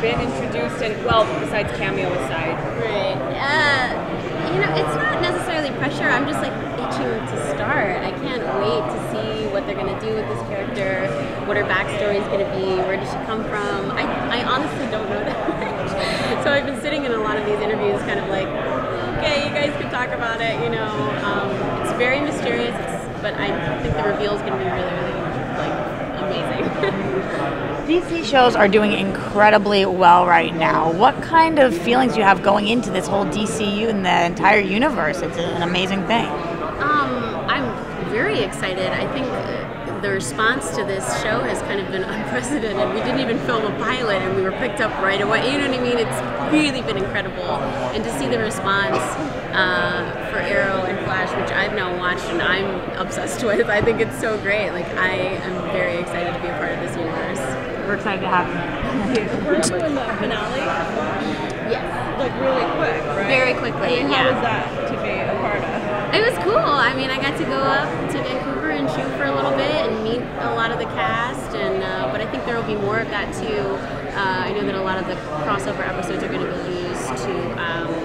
been introduced in, well, besides cameo aside? Right. You know, it's not necessarily pressure. I'm just like itching to start. I can't wait to see what they're gonna do with this character, what her backstory is gonna be, where does she come from. I honestly don't know that much. So I've been sitting in a lot of these interviews kind of like, okay, you guys can talk about it, you know. It's very mysterious, but I think the reveal is gonna be really, really like amazing. DC shows are doing incredibly well right now. What kind of feelings do you have going into this whole DCU and the entire universe? It's an amazing thing. I'm very excited. I think the response to this show has kind of been unprecedented. We didn't even film a pilot and we were picked up right away. You know what I mean? It's really been incredible. And to see the response for Arrow and Flash, which I've now watched and I'm obsessed with, I think it's so great. Like, I am very excited to be a part of this universe. We're excited to have you. We're doing the finale? Yes. Like really quick, right? Very quickly, And how was that to be a part of? It was cool. I mean, I got to go up to Vancouver and shoot for a little bit and meet a lot of the cast, and but I think there will be more of that too. I know that a lot of the crossover episodes are going to be used to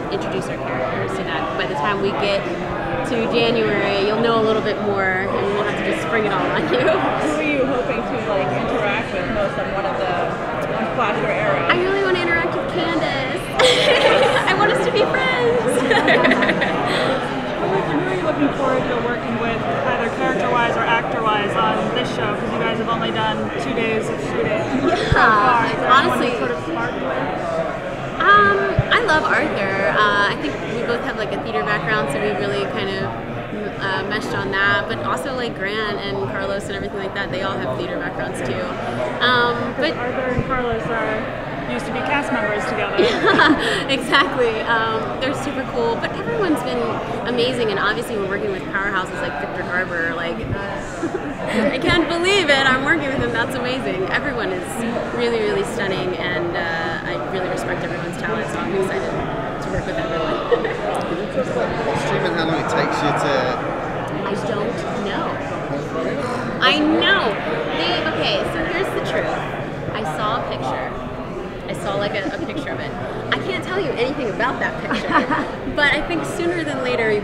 introduce our characters, so that by the time we get to January, you'll know a little bit more, and we won't have to just spring it all on you. Who are you hoping to like interact with most on one of the Flash or Arrow? I really want to interact with Candace. I want us to be friends. Who are you looking forward to working with, either character-wise or actor-wise, on this show? Because you guys have only done 2 days of shooting so far. Is there honestly, anyone you sort of sparked with? I love Arthur. I think we both have like a theater background, so we really kind of meshed on that. But also like Grant and Carlos and everything like that, they all have theater backgrounds too. But Arthur and Carlos used to be cast members together. Yeah, exactly. They're super cool, but everyone's been amazing, and obviously we're working with powerhouses like Victor Garber. Like, I can't believe it. I'm working with him. That's amazing. Everyone is really, really stunning, and I really respect everyone's talent. So I'm excited to work with everyone. Assuming how long it takes you to. I don't know. I know. Okay, so here's the truth. I saw a picture. I saw like a picture of it. I can't tell you anything about that picture, but I think sooner than later it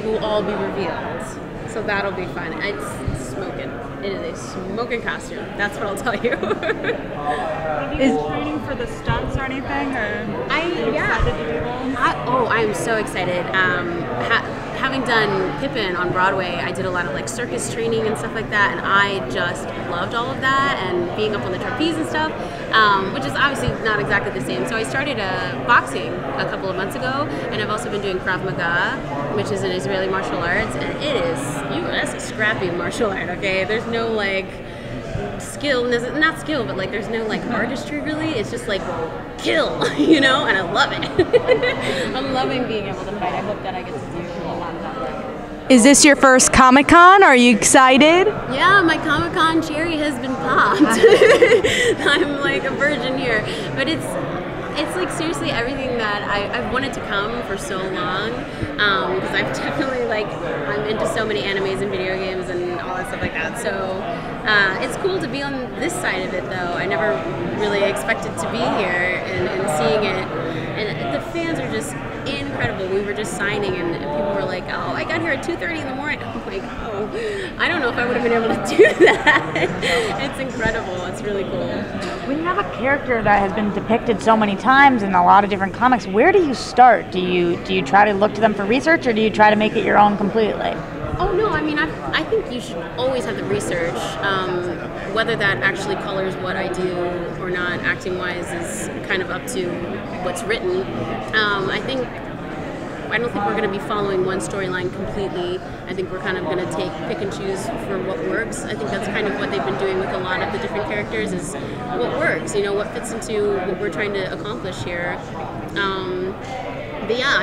will all be revealed. So that'll be fun. It's smoking. It is a smoking costume. That's what I'll tell you. Have you been training for the stunts or anything? Or I'm so excited. Having done Pippin on Broadway, I did a lot of like circus training and stuff like that, and I just loved all of that, and being up on the trapeze and stuff, which is obviously not exactly the same. So I started boxing a couple of months ago, and I've also been doing Krav Maga, which is an Israeli martial arts, and that's a scrappy martial art, okay? There's no like skill, not skill, but like there's no like artistry really. It's just like kill, you know, and I love it. I'm loving being able to fight. I hope that I get to do a lot of that. Is this your first Comic-Con? Are you excited? Yeah, my Comic-Con cherry has been popped. I'm like a virgin here, but it's like seriously everything that I've wanted to come for so long, because I've definitely I'm into so many animes and video games and all that stuff like that. So it's cool to be on this side of it though. I never really expected to be here and seeing it, and the fans are just incredible. We were just signing and people were like, oh, I got here at 2:30 in the morning. I'm like, oh, I don't know if I would have been able to do that. It's incredible. It's really cool. When you have a character that has been depicted so many times in a lot of different comics, where do you start? Do you try to look to them for research, or do you try to make it your own completely? Oh no, I mean, I think you should always have the research. Whether that actually colors what I do or not, acting-wise, is kind of up to what's written. I don't think we're going to be following one storyline completely. I think we're kind of going to pick and choose for what works. I think that's kind of what they've been doing with a lot of the different characters, is what works, you know, what fits into what we're trying to accomplish here. But yeah,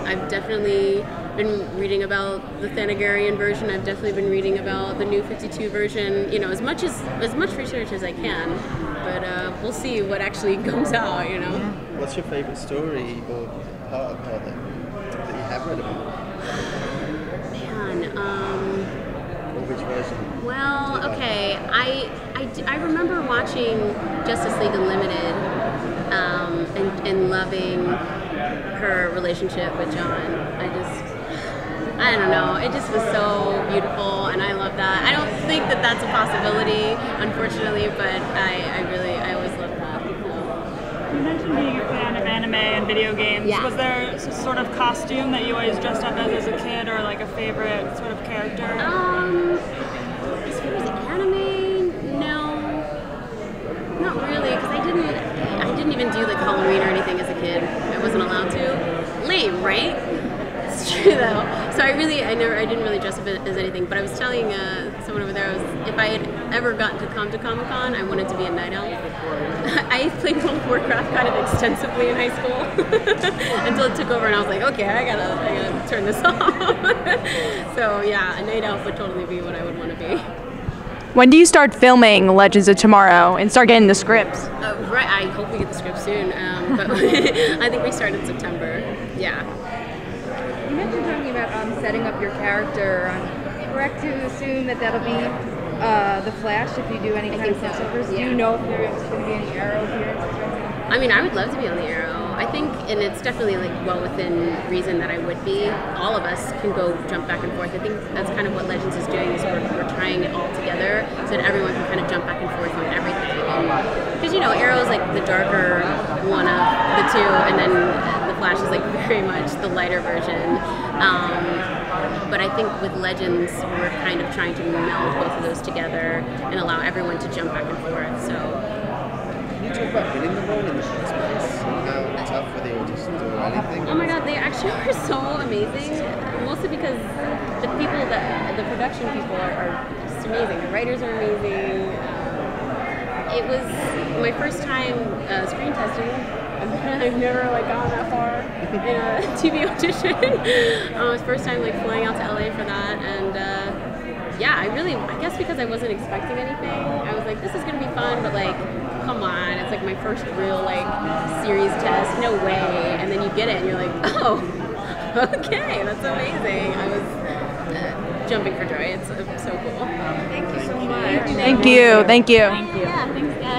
I've definitely been reading about the Thanagarian version. I've definitely been reading about the New 52 version. You know, as much research as I can. But we'll see what actually comes out. You know. What's your favorite story or part of that you have read about? Man. Or which version? Well, okay. I remember watching Justice League Unlimited. and loving her relationship with John. I don't know, it just was so beautiful, and I love that. I don't think that that's a possibility, unfortunately, but I always love that. You mentioned being a fan of anime and video games. Yeah. Was there a sort of costume that you always dressed up as a kid, or like a favorite sort of character? As far as anime, no, not really, because I didn't even do like Halloween or anything as a kid. I wasn't allowed to. Lame, right? It's true though. So I didn't really dress up as anything. But I was telling someone over there, if I had ever gotten to come to Comic-Con, I wanted to be a night elf. I played World of Warcraft kind of extensively in high school until it took over, and I was like, okay, I gotta turn this off. So yeah, a night elf would totally be what I would want to be. When do you start filming Legends of Tomorrow and start getting the scripts? Right, I hope we get the script soon, but I think we start in September. Yeah. You mentioned talking about setting up your character. Correct to assume that that'll be the Flash if you do any kind of crossovers? Yeah. Do you know if there's going to be any Arrow appearances? I mean, I would love to be on the Arrow. I think, and it's definitely like well within reason that I would be. All of us can go jump back and forth. I think that's kind of what Legends is doing, is we're trying it all together so that everyone can kind of jump back and forth on everything. Because Arrow is like the darker one of the two, and then the Flash is like very much the lighter version. But I think with Legends, we're kind of trying to meld both of those together and allow everyone to jump back and forth. So. Can you talk about winning the role in the first place? How tough were the auditions or anything? Oh my god, they actually were so amazing. Mostly because the production people are just amazing. The writers are amazing. It was my first time screen testing. I've never gone that far in a TV audition. It was first time flying out to LA for that, and yeah, I guess because I wasn't expecting anything, I was like, this is gonna be fun, but come on, it's my first real series test, no way. And then you get it and you're like, oh, okay, that's amazing. I was jumping for joy. It's so cool. Thank you so much. Thank you. Yeah, thanks guys.